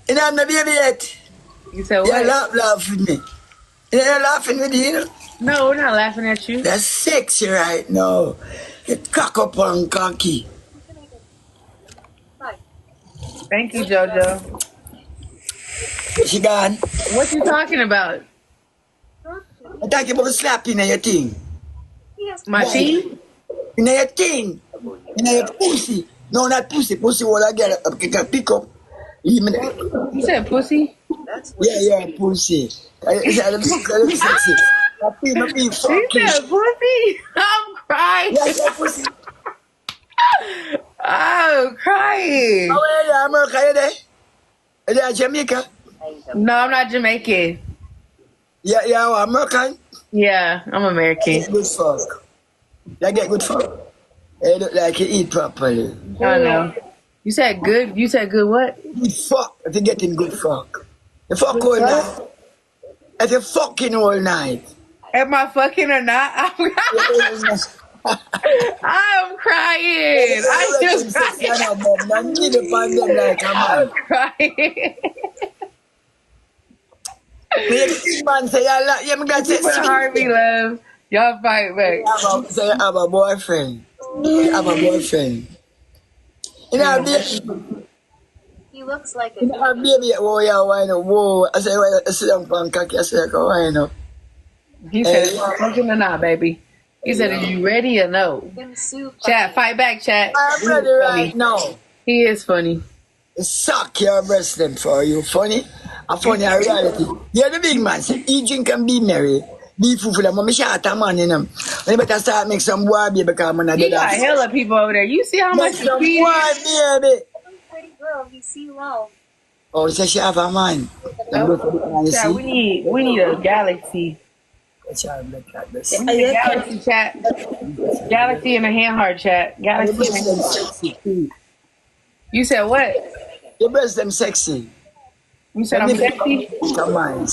You know, I'm not baby yet. You said what? You laugh with me. You're laughing with you, No, we're not laughing at you. That's sexy right now. It cock up on cocky. Thank you, JoJo. She gone. What you talking about? I talk about slapping in your thing. My team? In your thing. In your pussy. No, not pussy. Pussy what I get pick up. You said pussy? Yeah, pussy. It's sexy. You said pussy? I'm crying. Yeah, pussy. I'm crying. How are you, America? You there? Are you Jamaica? No, I'm not Jamaican. Yeah, American? Yeah, I'm American. Good fuck. You get good fuck. You look like you eat properly. I know. You said good? You said good what? Good fuck. If you're getting good fuck. You fuck all night. If you're fucking all night. Am I fucking or not? I'm crying. I'm just crying. Man say you got to Harvey love. Y'all fight back. Say I have a boyfriend. You have a boyfriend. You know, baby. He looks like a You know, baby. Oh yeah, why no? Whoa! I say, why? I sit down on cocky. I say, why no? He said, fucking or not, baby. He said, are you ready or no? Chat, fight back, chat. I'm ready right now. He is funny. Suck your breast them for you. Funny? A funny reality. You're the big man. Say, eat, drink, and be merry. Be fruitful. I'm a shot a man in them. You better start make some boy baby because I'm gonna do that. He got hella people over there. You see how much some he boy baby. pretty girl. You see low. Oh, so she have a man. Chat, we need a galaxy. We need a galaxy chat. Galaxy and a hand heart chat. Galaxy and a hand heart. You said what? Your breast them sexy. You said I'm sexy? Come on.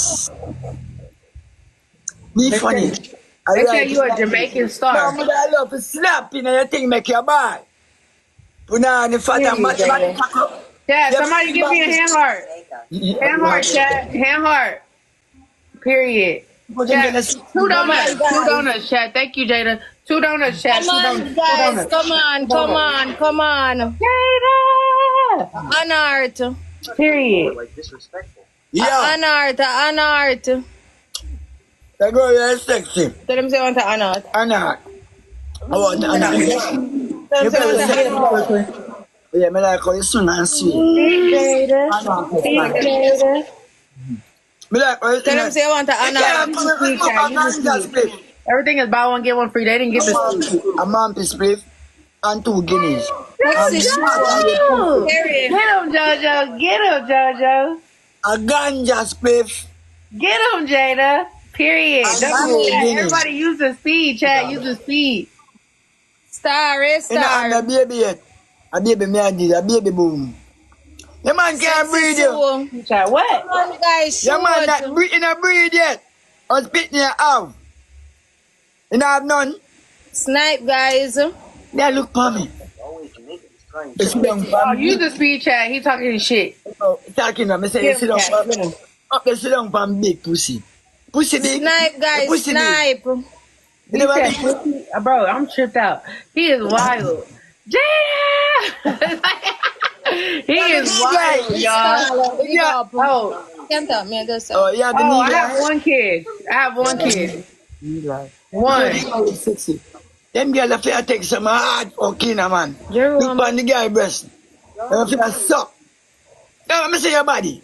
Be funny. They say you a Jamaican star. No, I love to slap in your thing make your body. Put on the fat and match. Chat, somebody give me a hand heart. Hand heart, chat. Hand heart. Period. Chat. Two donuts, chat. Thank you, Jada. 2 donuts, chat. Come on, guys. Come on. Jada! Anart. Period. Yeah. Anart. The girl is sexy. Tell them say want to Anart. Anart. I want Anart. Tell them say want to Anart. Yeah, I like how you soon and sweet. Jada. I like how you Tell them say want to Anart. Everything is buy one, get one free. They didn't get this. A man split and 2 guineas. Get him, JoJo. Get him, JoJo. A ganja spliff. Get him, Jada. Period. Everybody use the speed, chat. Use the speed. Star. You know, a baby yet. A baby me and a baby boom. Your man can't breathe you. Chat, what? Come on, guys. Your man not breathe yet. Or spitting you out. You know, have none. Snipe, guys. Yeah, look for me. Use the speed, chat. He talking his shit. Talking to me, say, sit down for big pussy. Pussy big. Snipe, guys. Pussy Snipe. You know what Bro, I'm tripped out. He is wild. Jada! He is wild, y'all. Yeah. Oh, Can't tell me. Oh, yeah, the I have one kid. One. Sexy. Them girls have to take some hard fucking man. Look on the guy breast. They have to suck. Now, let me see your body.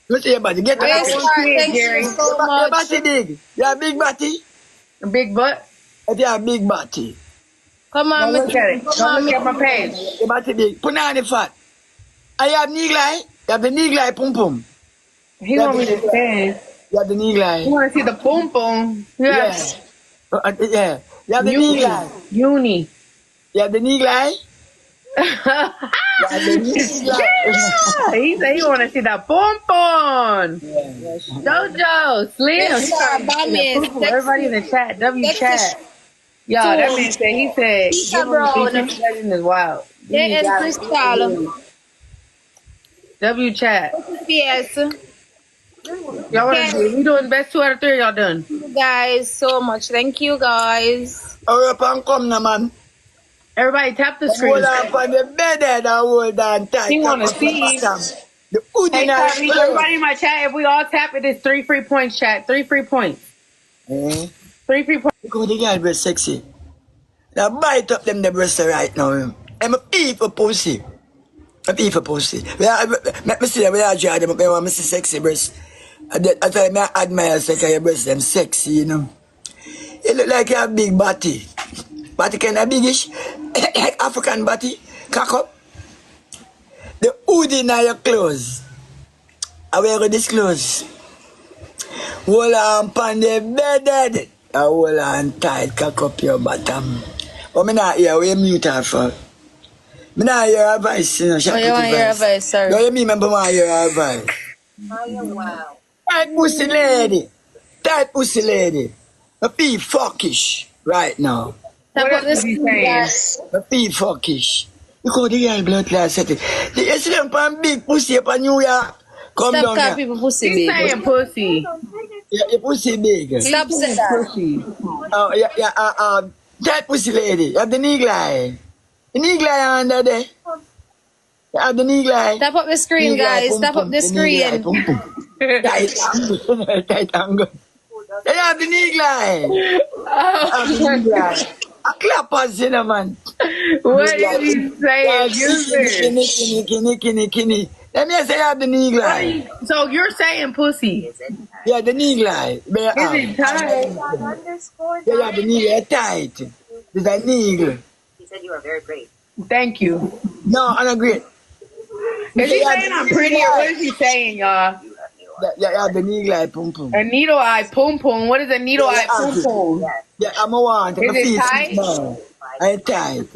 Let me see your body. Get the Thank you so much. Your body big. You have big body? A big butt? If you have big body. Come on, look at it. Come look at my page. Your body big. Put on the fat. And you have knee glide. You have the knee glide pum pum. He want me to stand. You have the knee glide. You want to see the boom boom? Yes. Yeah. You have the knee glide. Uni. You have the knee glide. Yeah. He said he want to see the boom boom. JoJo, Slim. Everybody in the chat. W chat. Yo, that man said he said legend is wild. Yeah, and Crystal. W chat. yes. Y'all want to do? We doing best 2 out of 3. Y'all done? Thank you guys so much. Thank you guys. Hurry up and come now, man. Everybody tap the Hold screen. on on the bed and hold on tight. He want to Cock up your see. bottom. The hood Hey, in our Tyrese, everybody in my chat, if we all tap it, it's 3 free points, chat. 3 free points. 3 free points. Look how the girl breast sexy. Now bite up them the breast right now. I'm a pee for pussy. A pee for pussy. Let me see that we are trying them. I want to see sexy breast. I tell me I admire your breast them sexy, you know. You look like you have big body. Body kind of biggish. Like African body. Cock up. The hood in your clothes. I wear this clothes. Hold on pan the bed. I hold on tight, cock up your bottom. But me not hear where you mute her for. Me not hear her voice, you know. Oh, you want to hear a voice? Sorry. No, you mean me want to hear her voice. Wow. Tight pussy lady. Tight pussy lady. I feel fuckish right now. Tap What up the else is he screen, saying? guys. I feel fuckish. Look how the girl blood class setting. You see them pan big pussy up in New York. Come Stop down calling here. people pussy, He's baby. saying pussy. Your pussy big. Stop saying that. Pussy. Oh, yeah, that pussy lady. You have the knee glide. The knee glide under there. You have the knee glide. Tap up the screen, Knee glide, guys. pum, Tap pum. up the The knee glide, screen. pum, pum. Tight angle. Tight angle. You have the knee glide. You have the knee glide. A clappers, you know, man. What is he saying? Nicky. Let me say you have the knee glide. So you're saying pussy. Yeah, the knee glide. Is it tight? Yeah, you have the knee glide tight. There's a needle. He said you are very pretty. Thank you. No, I'm not great. Is he saying I'm pretty or what is he saying, y'all? Yeah, the knee glide, pum pum. A needle eye pum pum. What is a needle eye pum pum? Yeah, I'm a want. Is it tight? No, I tight.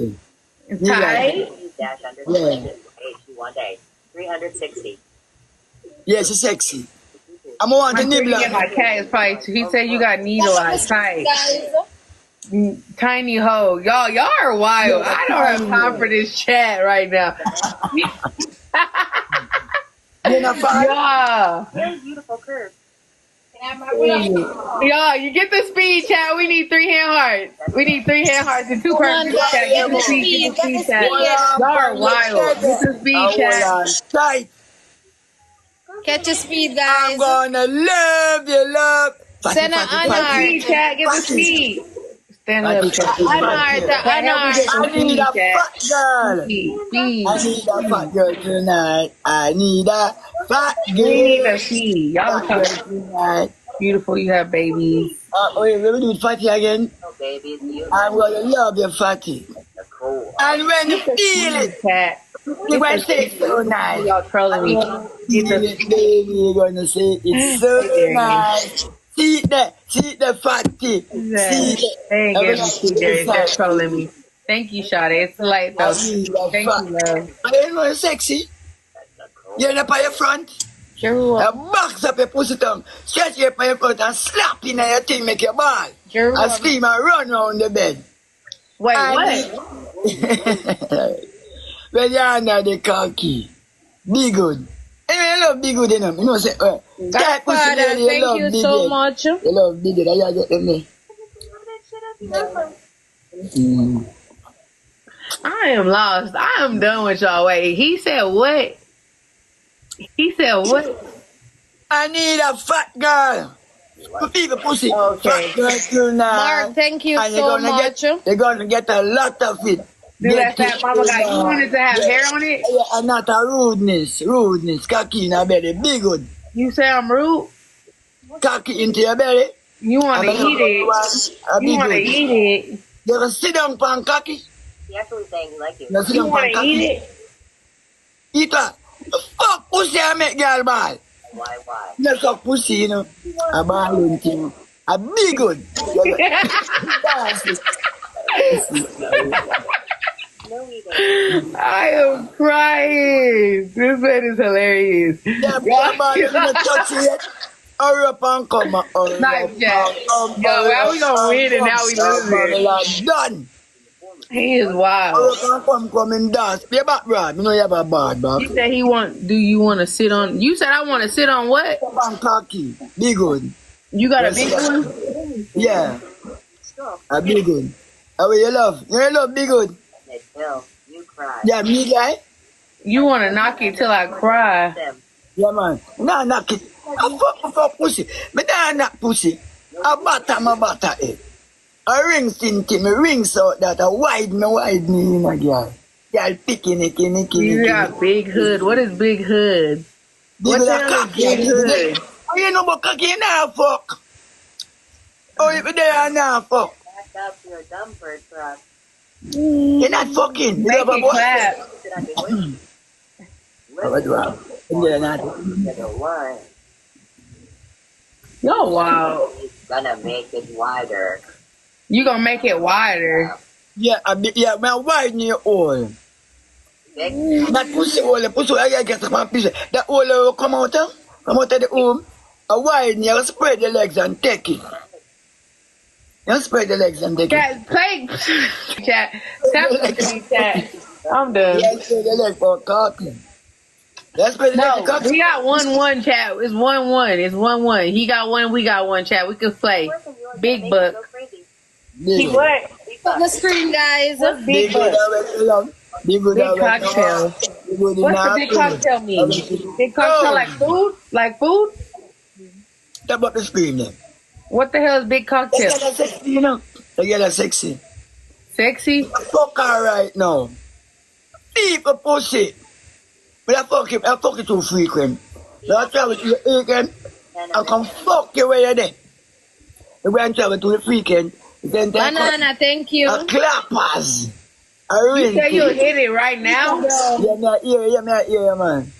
It's tight? Dash under Yeah. one day. 360. Yeah, she's sexy. I'm a want a I'm nibble. thinking my cat is probably. He said you got needle eye tight. Guys. Tiny hoe. Y'all are wild. I don't have time for this chat right now. You're not fine? Yeah. Very beautiful curve. Y'all, you get the speed, chat. We need 3 hand hearts. We need 3 hand hearts and 2 Come on, persons. guys. Chat. Get the speed, get the speed, chat. Y'all are wild. Get the speed, chat. Tight. Catch your speed, I'm guys. gonna love you, love. Send an Get the honor. speed, chat. Get the speed. Stand up, chat. Honor, Chat, help me honor. get the I need a speed, chat. fat girl. Speed, I speed. need a fat girl tonight. I need a fat We need girl. the speed. Y'all Fat girl are tonight. beautiful. You have babies. Wait, let me do it fatty again. Oh, baby, it's beautiful. I'm gonna love you, fatty. Cool. And when you feel it, Chat. you're gonna say it's so nice. Y'all trolling me. Feel it, baby, you're gonna say it's so nice. See the fatty. See the. They ain't getting me too dirty. They're trolling me. Thank you, Shawty. It's light though. Thank you, love. I ain't know you're sexy. You're up on your front. Drew up. Box up your pussy tongue. Stretch your up on your front and slap in your thing, make your ball. Drew And up. scream and run around the bed. Wait, And what? when you're under the cocky, be good. Anyway, you love be good in them. You know, say, that pussy Godfather, lady, you thank love you big so head. much. You love big head. I get them there. I am lost. I am done with y'all. Wait, he said what? He said what? I need a fat girl. To feed the pussy. Okay. Fat girl tonight. Mark, thank you And so much. You're gonna get a lot of it. Do that fat mama guy. You wanted to have hair on it? Yeah, and not a rudeness. Cocky in your belly, big good. You say I'm rude? Cocky into your belly. You want to eat it? You want to eat it? You ever sit down pan cocky? He actually saying he like you. You sit You down want pan to eat cocky? it? Eat that. Fuck pussy I make girl ball. Why? You suck pussy, you know. A balloon thing. A big good. No eating. I am crying. This man is hilarious. Yeah, ball, you gonna touch it. Hurry up and come. Nice, Jack. Yo, how we gonna win and now we losing? Done. He is Or wild. you can come and dance. Be a bad broad. You know you have a bad back. You said he want. Do you want to sit on? You said I want to sit on what? Come on, cocky. Be good. You got a Yes, big sir. one? Yeah, Stop. a be good. How you love? You love be good. Hey, Bill, you cry. Yeah, me guy. You want to knock it till I cry? Them. Yeah, man. Nah, knock it. I fuck pussy. Me nah knock pussy. I batter my batter it. A ring stinky, me rings out that a wide me in a girl. Girl picking it, You got big hood. What is big hood? What the hell is big hood? Oh, you know about cocky now, fuck. Oh, if there now, fuck. Back up your dumper truck. You're not fucking. You Make have a it boy. clap. Did I get one? What do I? You're not. One. Yo, wow. He's gonna make it wider. You gonna make it wider? Yeah, man, widen your hole. Big That pussy hole, I get some piece. That hole will come out of the home. A widen, you spread the legs and take it. You spread the legs and take it. Chat, play. Chat. Stop listening, chat. I'm done. You spread the legs for cocky. You spread the legs No, for cocky. we got 1-1, chat. It's 1-1. It's 1-1. He got one. We got one, chat. We could play. Big buck. He what? On the screen, guys. What's Big big buck? Big good. Big cocktail. What's the big cocktail mean? Big cocktail like food? Like food? Step up the screen then. What the hell is big cocktail? They get sexy, you know. They get sexy. Sexy? Fuck her right now. Deep a pussy. But I fuck it too frequent. So I travel to the weekend. I can fuck you where you're there. If I travel to the weekend, then they Banana, thank you. a clappers. A You ring. say you'll hit it right now? Yeah, me I hear, man.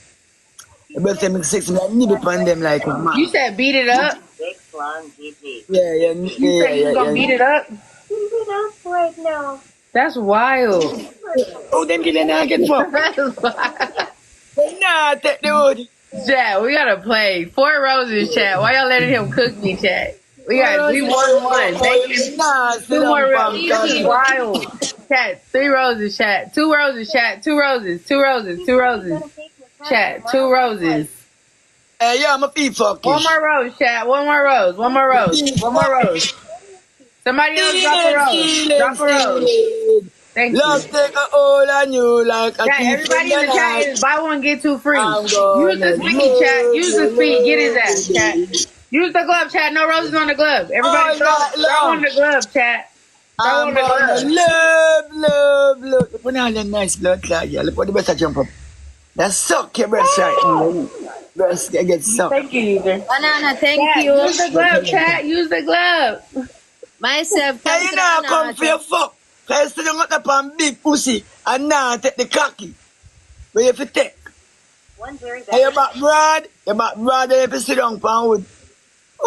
You better say me sexy, me I need upon them like a man. You said beat it up? Big long GG. Yeah, You said you gonna beat it up? Right now. That's wild. Oh, them killing now get fucked. That's wild. They not take the wood. Chat, we gotta play. 4 roses, chat. Why y'all letting him cook me, chat? We 1-1. Thank you. Nah, 2 more roses. roses. Wild. Chat, 3 roses, chat. 2 roses, chat. 2 roses. 2 roses. 2 roses. Chat, 2 roses. Hey, yeah, I'm a pee fucking. 1 more rose, chat. 1 more rose. 1 more rose. 1 more rose. Somebody else drop a rose. Drop a rose. Thank Love you. take a hold on you like a Chat, thief everybody in in the the chat night. is buy one, get 2 free. I'm Use gonna the speed, chat. Use the speed. Get his ass, chat. Use the glove, chat. No roses on the glove. Everybody Oh, throw on the glove, chat. Throw on I'm the glove. gonna love. Put on the nice blood clot, yeah. Put the best at jump up. That suck your breast right now. Breast get sucked. Thank you, user. Banana, thank Chat, you. use the glove, chat. Use the glove. Myself, Hey, thank you you. know, come Banana. for your fuck. I still got up on big pussy and now take the cocky. But if you take, One very hey, you bad. back broad, and if you sit down on wood.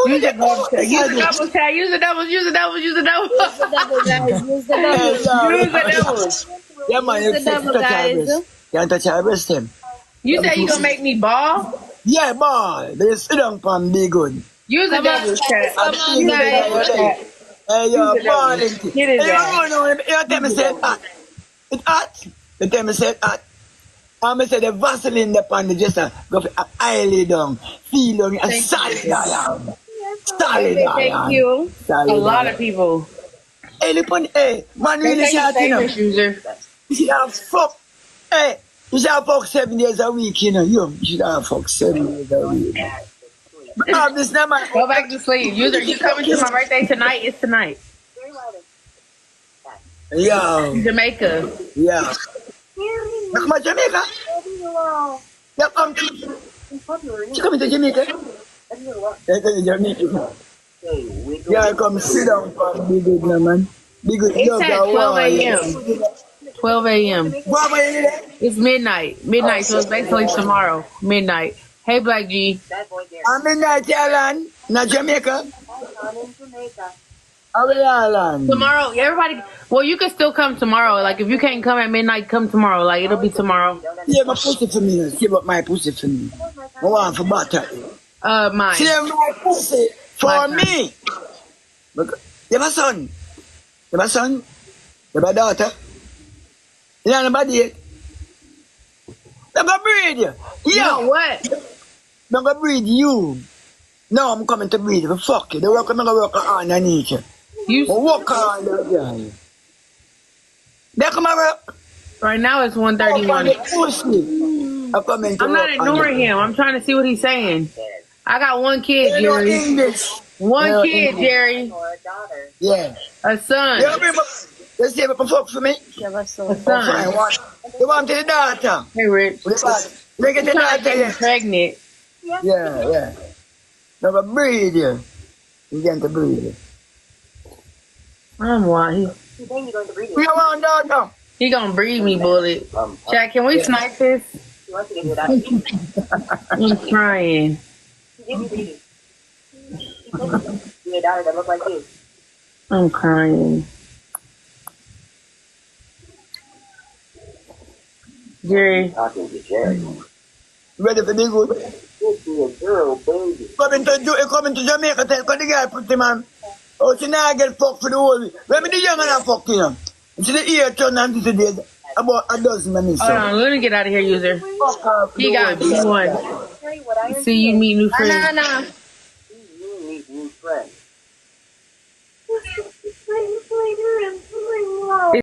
Use the double, chat. Use the double, chat. Use the doubles. Use the doubles. Use the doubles. Use the double, guys. Use the double. Use the doubles. Yeah, man, Use the you double, touch our guys. breast. You can't touch our breast, him. You say you gonna make me ball? Yeah, boy, they sit down on be good. Use the Come on, doubles, chat. come on, Use the guys. doubles, chat. Hey, Use you're the doubles. balling. Get his Hey, ass. you tell me say it hot. It's hot. You tell me say it hot. I'm say the Vaseline upon the just go for highly down. Feel on a Thank solid you. iron. Solid Thank iron. you. Solid A lot iron. of people. Hey, look on, hey, man, They really say you shot, you know. famous, user. You should have fuck. Hey, you should have fuck 7 days a week, you know. You should have fuck 7 days a week. But this not my. Go back to sleep. User, you coming to my birthday tonight? It's tonight. Very wider. Yeah, Jamaica. yeah. You come to Jamaica? You come to. You come to Jamaica? You come to Jamaica. Yeah, I come sit down for be good, no, man. Be good. It's Love at that 12 war, a.m. 12 a.m. What are you there? It's midnight. Midnight, so it's basically tomorrow. Midnight. Hey, Black G. Bad boy there. I'm in Nigeria, not Jamaica. I'm in Jamaica. I'm in Ireland. Tomorrow, everybody. Well, you can still come tomorrow. Like, if you can't come at midnight, come tomorrow. Like, it'll be tomorrow. Save my pussy for me. Save up my pussy for me. I want for butter. Mine. Save my pussy for My turn. me. Look, you have a son. You have a son. You have a daughter. You know nobody yet. I'm gonna breed you. You Yeah. know what? I'm gonna breed you. No, I'm coming to breed you. Fuck you. The work I'm gonna work on underneath you. You Walk on the girl. They come and work. right now it's Walk on 1:31. the pussy. I'm coming to I'm not work on ignoring you. him. I'm trying to see what he's saying. I got one kid, You know Jerry. English. One You know kid, English. Jerry. Or a daughter. Yeah. A son. You bring up. You see if you can fuck for me. A Oh, fine. son. What? You want the daughter? Hey, Rich. What about? Look at He's the trying to daughter. get me Yeah. pregnant. Yeah. I'm gonna breed you. You're going to breed you. I'm why You think you're going to breed We you? want daughter. he gonna breed me, bullet. Jack, can we snipe this? He wants to give you a daughter. I'm crying. He gives you breeding. He said you a daughter that look like you. I'm crying. Jerry. Talking to Jerry. Ready for the good? This is a girl, baby. Coming to Jamaica, tell the girl put him on. Oh, she now get fucked for the whole week. When me the young and I fuck you know. See the ear turn on this day. About a dozen of me Hold on, let me get out of here, user. Fuck her. He got B1. Jerry, what I See you meet new friends. Banana. You need new friends. understand.